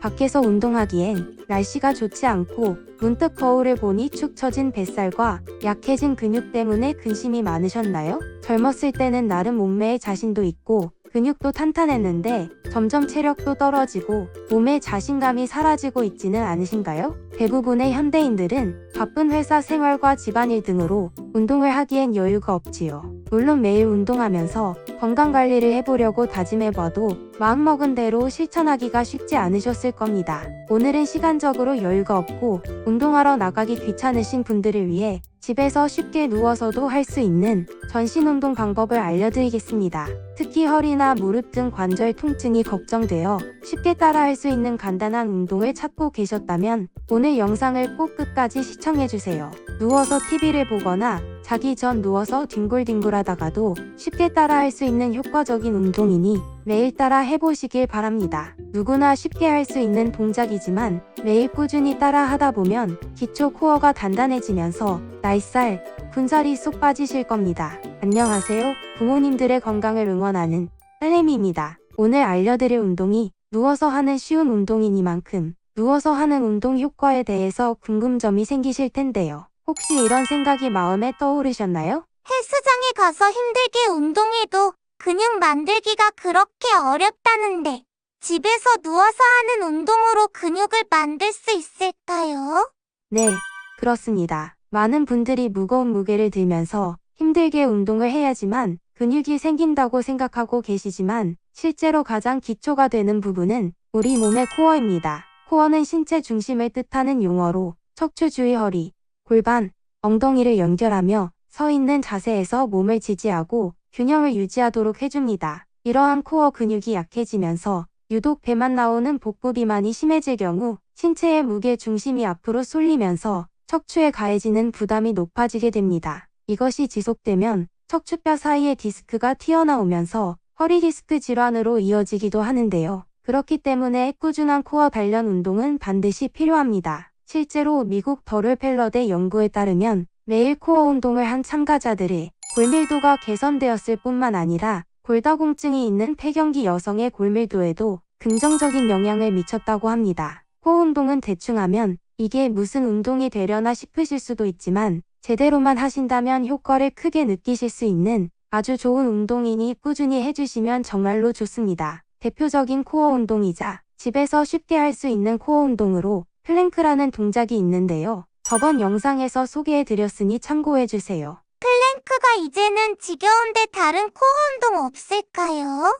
밖에서 운동하기엔 날씨가 좋지 않고 문득 거울을 보니 축 처진 뱃살과 약해진 근육 때문에 근심이 많으셨나요? 젊었을 때는 나름 몸매에 자신도 있고 근육도 탄탄했는데 점점 체력도 떨어지고 몸에 자신감이 사라지고 있지는 않으신가요? 대부분의 현대인들은 바쁜 회사 생활과 집안일 등으로 운동을 하기엔 여유가 없지요. 물론 매일 운동하면서 건강관리를 해보려고 다짐해봐도 마음먹은 대로 실천하기가 쉽지 않으셨을 겁니다. 오늘은 시간적으로 여유가 없고 운동하러 나가기 귀찮으신 분들을 위해 집에서 쉽게 누워서도 할 수 있는 전신운동 방법을 알려드리겠습니다. 특히 허리나 무릎 등 관절 통증이 걱정되어 쉽게 따라할 수 있는 간단한 운동을 찾고 계셨다면 오늘 영상을 꼭 끝까지 시청해주세요. 누워서 TV를 보거나 자기 전 누워서 뒹굴뒹굴하다가도 쉽게 따라할 수 있는 효과적인 운동이니 매일 따라 해보시길 바랍니다. 누구나 쉽게 할 수 있는 동작이지만 매일 꾸준히 따라 하다 보면 기초 코어가 단단해지면서 날살, 군살이 쏙 빠지실 겁니다. 안녕하세요. 부모님들의 건강을 응원하는 딸내미입니다. 오늘 알려드릴 운동이 누워서 하는 쉬운 운동이니만큼 누워서 하는 운동 효과에 대해서 궁금점이 생기실 텐데요. 혹시 이런 생각이 마음에 떠오르셨나요? 헬스장에 가서 힘들게 운동해도 근육 만들기가 그렇게 어렵다는데 집에서 누워서 하는 운동으로 근육을 만들 수 있을까요? 네, 그렇습니다. 많은 분들이 무거운 무게를 들면서 힘들게 운동을 해야지만 근육이 생긴다고 생각하고 계시지만 실제로 가장 기초가 되는 부분은 우리 몸의 코어입니다. 코어는 신체 중심을 뜻하는 용어로 척추 주위 허리, 골반, 엉덩이를 연결하며 서 있는 자세에서 몸을 지지하고 균형을 유지하도록 해줍니다. 이러한 코어 근육이 약해지면서 유독 배만 나오는 복부 비만이 심해질 경우 신체의 무게 중심이 앞으로 쏠리면서 척추에 가해지는 부담이 높아지게 됩니다. 이것이 지속되면 척추뼈 사이에 디스크가 튀어나오면서 허리 디스크 질환으로 이어지기도 하는데요. 그렇기 때문에 꾸준한 코어 단련 운동은 반드시 필요합니다. 실제로 미국 더럴 펠러대 연구에 따르면 매일 코어 운동을 한 참가자들의 골밀도가 개선되었을 뿐만 아니라 골다공증이 있는 폐경기 여성의 골밀도에도 긍정적인 영향을 미쳤다고 합니다. 코어 운동은 대충 하면 이게 무슨 운동이 되려나 싶으실 수도 있지만 제대로만 하신다면 효과를 크게 느끼실 수 있는 아주 좋은 운동이니 꾸준히 해주시면 정말로 좋습니다. 대표적인 코어 운동이자 집에서 쉽게 할 수 있는 코어 운동으로 플랭크라는 동작이 있는데요. 저번 영상에서 소개해드렸으니 참고해주세요. 플랭크가 이제는 지겨운데 다른 코어 운동 없을까요?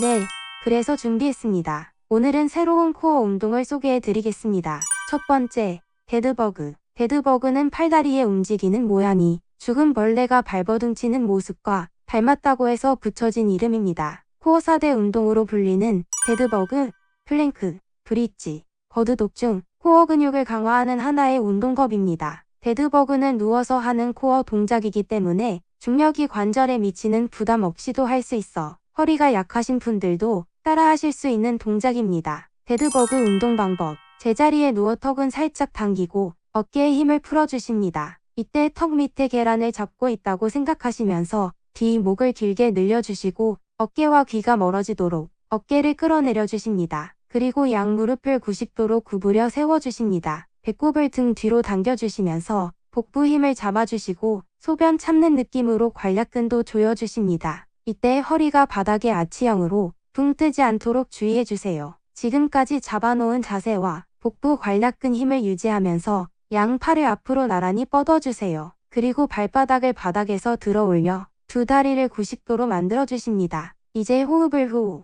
네, 그래서 준비했습니다. 오늘은 새로운 코어 운동을 소개해드리겠습니다. 첫 번째, 데드버그. 데드버그는 팔다리에 움직이는 모양이 죽은 벌레가 발버둥치는 모습과 닮았다고 해서 붙여진 이름입니다. 코어 4대 운동으로 불리는 데드버그, 플랭크, 브릿지, 버드독 중 코어 근육을 강화하는 하나의 운동법입니다. 데드버그는 누워서 하는 코어 동작이기 때문에 중력이 관절에 미치는 부담 없이도 할 수 있어 허리가 약하신 분들도 따라하실 수 있는 동작입니다. 데드버그 운동 방법. 제자리에 누워 턱은 살짝 당기고 어깨에 힘을 풀어주십니다. 이때 턱 밑에 계란을 잡고 있다고 생각하시면서 뒤 목을 길게 늘려주시고 어깨와 귀가 멀어지도록 어깨를 끌어내려 주십니다. 그리고 양 무릎을 90도로 구부려 세워주십니다. 배꼽을 등 뒤로 당겨주시면서 복부 힘을 잡아주시고 소변 참는 느낌으로 관략근도 조여주십니다. 이때 허리가 바닥에 아치형으로 붕 뜨지 않도록 주의해주세요. 지금까지 잡아놓은 자세와 복부 관략근 힘을 유지하면서 양 팔을 앞으로 나란히 뻗어주세요. 그리고 발바닥을 바닥에서 들어 올려 두 다리를 90도로 만들어주십니다. 이제 호흡을 후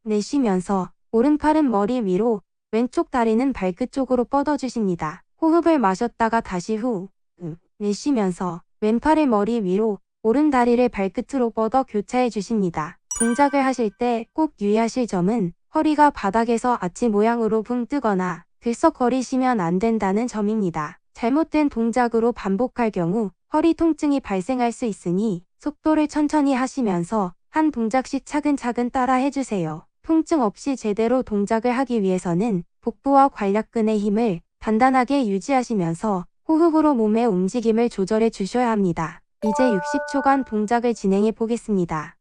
내쉬면서 오른팔은 머리 위로, 왼쪽 다리는 발끝 쪽으로 뻗어주십니다. 호흡을 마셨다가 다시 후 내쉬면서 왼팔을 머리 위로, 오른 다리를 발끝으로 뻗어 교차해 주십니다. 동작을 하실 때 꼭 유의하실 점은 허리가 바닥에서 아치 모양으로 붕 뜨거나 들썩거리시면 안 된다는 점입니다. 잘못된 동작으로 반복할 경우 허리 통증이 발생할 수 있으니 속도를 천천히 하시면서 한 동작씩 차근차근 따라 해주세요. 통증 없이 제대로 동작을 하기 위해서는 복부와 관략근의 힘을 단단하게 유지하시면서 호흡으로 몸의 움직임을 조절해 주셔야 합니다. 이제 60초간 동작을 진행해 보겠습니다.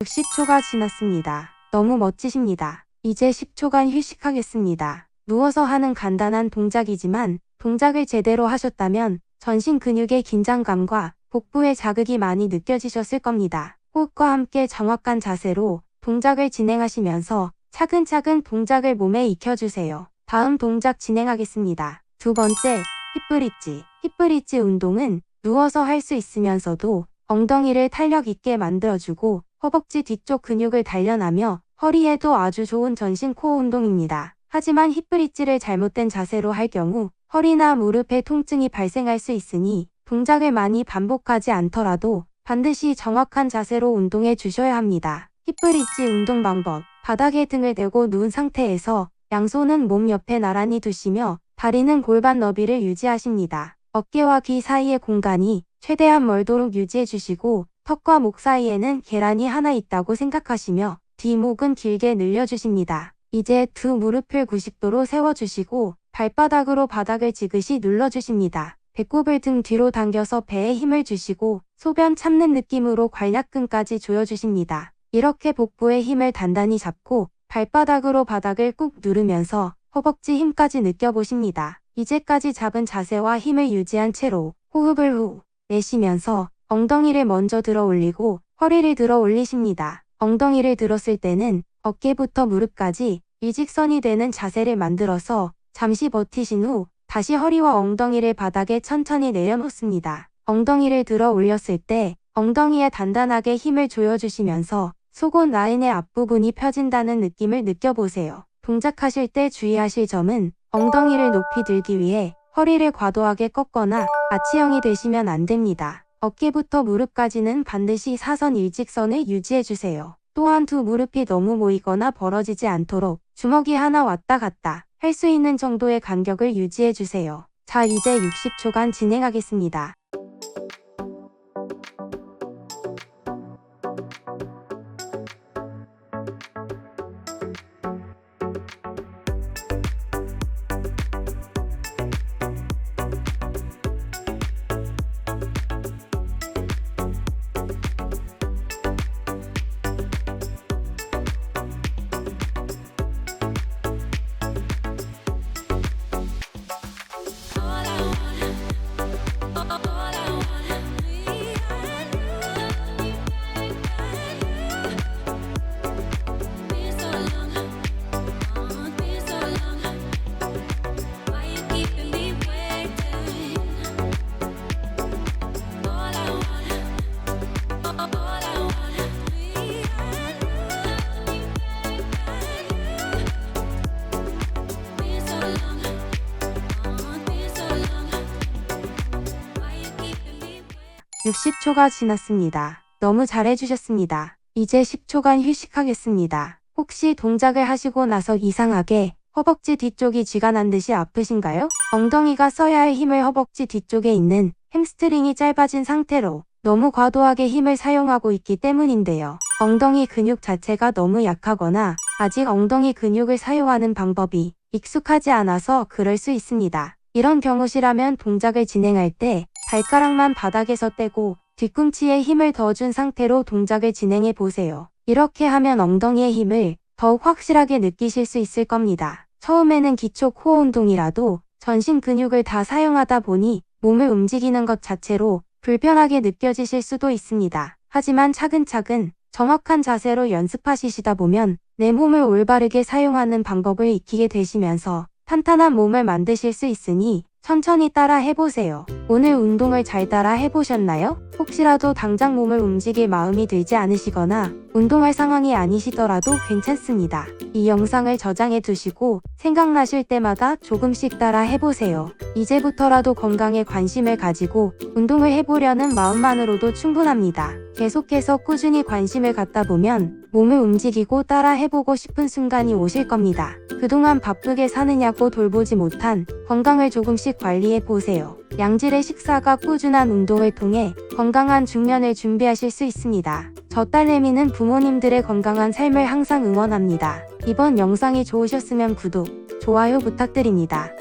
60초가 지났습니다. 너무 멋지십니다. 이제 10초간 휴식하겠습니다. 누워서 하는 간단한 동작이지만 동작을 제대로 하셨다면 전신 근육의 긴장감과 복부의 자극이 많이 느껴지셨을 겁니다. 호흡과 함께 정확한 자세로 동작을 진행하시면서 차근차근 동작을 몸에 익혀주세요. 다음 동작 진행하겠습니다. 두 번째, 힙브릿지. 힙브릿지 운동은 누워서 할 수 있으면서도 엉덩이를 탄력 있게 만들어주고 허벅지 뒤쪽 근육을 단련하며 허리에도 아주 좋은 전신 코어 운동입니다. 하지만 힙브릿지를 잘못된 자세로 할 경우 허리나 무릎에 통증이 발생할 수 있으니 동작을 많이 반복하지 않더라도 반드시 정확한 자세로 운동해 주셔야 합니다. 힙브릿지 운동 방법. 바닥에 등을 대고 누운 상태에서 양손은 몸 옆에 나란히 두시며 다리는 골반 너비를 유지하십니다. 어깨와 귀 사이의 공간이 최대한 멀도록 유지해 주시고 턱과 목 사이에는 계란이 하나 있다고 생각하시며 뒷목은 길게 늘려주십니다. 이제 두 무릎을 90도로 세워주시고 발바닥으로 바닥을 지그시 눌러주십니다. 배꼽을 등 뒤로 당겨서 배에 힘을 주시고 소변 참는 느낌으로 관략근까지 조여주십니다. 이렇게 복부의 힘을 단단히 잡고 발바닥으로 바닥을 꾹 누르면서 허벅지 힘까지 느껴보십니다. 이제까지 잡은 자세와 힘을 유지한 채로 호흡을 후 내쉬면서 엉덩이를 먼저 들어 올리고 허리를 들어 올리십니다. 엉덩이를 들었을 때는 어깨부터 무릎까지 일직선이 되는 자세를 만들어서 잠시 버티신 후 다시 허리와 엉덩이를 바닥에 천천히 내려놓습니다. 엉덩이를 들어 올렸을 때 엉덩이에 단단하게 힘을 조여주시면서 속옷 라인의 앞부분이 펴진다는 느낌을 느껴보세요. 동작하실 때 주의하실 점은 엉덩이를 높이 들기 위해 허리를 과도하게 꺾거나 아치형이 되시면 안 됩니다. 어깨부터 무릎까지는 반드시 사선 일직선을 유지해주세요. 또한 두 무릎이 너무 모이거나 벌어지지 않도록 주먹이 하나 왔다 갔다 할 수 있는 정도의 간격을 유지해주세요. 자, 이제 60초간 진행하겠습니다. (60초가) 지났습니다. 너무 잘해주셨습니다. 이제 10초간 휴식하겠습니다. 혹시 동작을 하시고 나서 이상하게 허벅지 뒤쪽이 쥐가 난 듯이 아프신가요? 엉덩이가 써야 할 힘을 허벅지 뒤쪽에 있는 햄스트링이 짧아진 상태로 너무 과도하게 힘을 사용하고 있기 때문인데요. 엉덩이 근육 자체가 너무 약하거나 아직 엉덩이 근육을 사용하는 방법이 익숙하지 않아서 그럴 수 있습니다. 이런 경우시라면 동작을 진행할 때 발가락만 바닥에서 떼고 뒤꿈치에 힘을 더 준 상태로 동작을 진행해 보세요. 이렇게 하면 엉덩이의 힘을 더욱 확실하게 느끼실 수 있을 겁니다. 처음에는 기초 코어 운동이라도 전신 근육을 다 사용하다 보니 몸을 움직이는 것 자체로 불편하게 느껴지실 수도 있습니다. 하지만 차근차근 정확한 자세로 연습하시다 보면 내 몸을 올바르게 사용하는 방법을 익히게 되시면서 탄탄한 몸을 만드실 수 있으니 천천히 따라 해보세요. 오늘 운동을 잘 따라 해보셨나요? 혹시라도 당장 몸을 움직일 마음이 들지 않으시거나 운동할 상황이 아니시더라도 괜찮습니다. 이 영상을 저장해 두시고 생각나실 때마다 조금씩 따라 해보세요. 이제부터라도 건강에 관심을 가지고 운동을 해보려는 마음만으로도 충분합니다. 계속해서 꾸준히 관심을 갖다 보면 몸을 움직이고 따라 해보고 싶은 순간이 오실 겁니다. 그동안 바쁘게 사느냐고 돌보지 못한 건강을 조금씩 관리해 보세요. 양질의 식사가 꾸준한 운동을 통해 건강한 중년을 준비하실 수 있습니다. 저 딸내미는 부모님들의 건강한 삶을 항상 응원합니다. 이번 영상이 좋으셨으면 구독, 좋아요 부탁드립니다.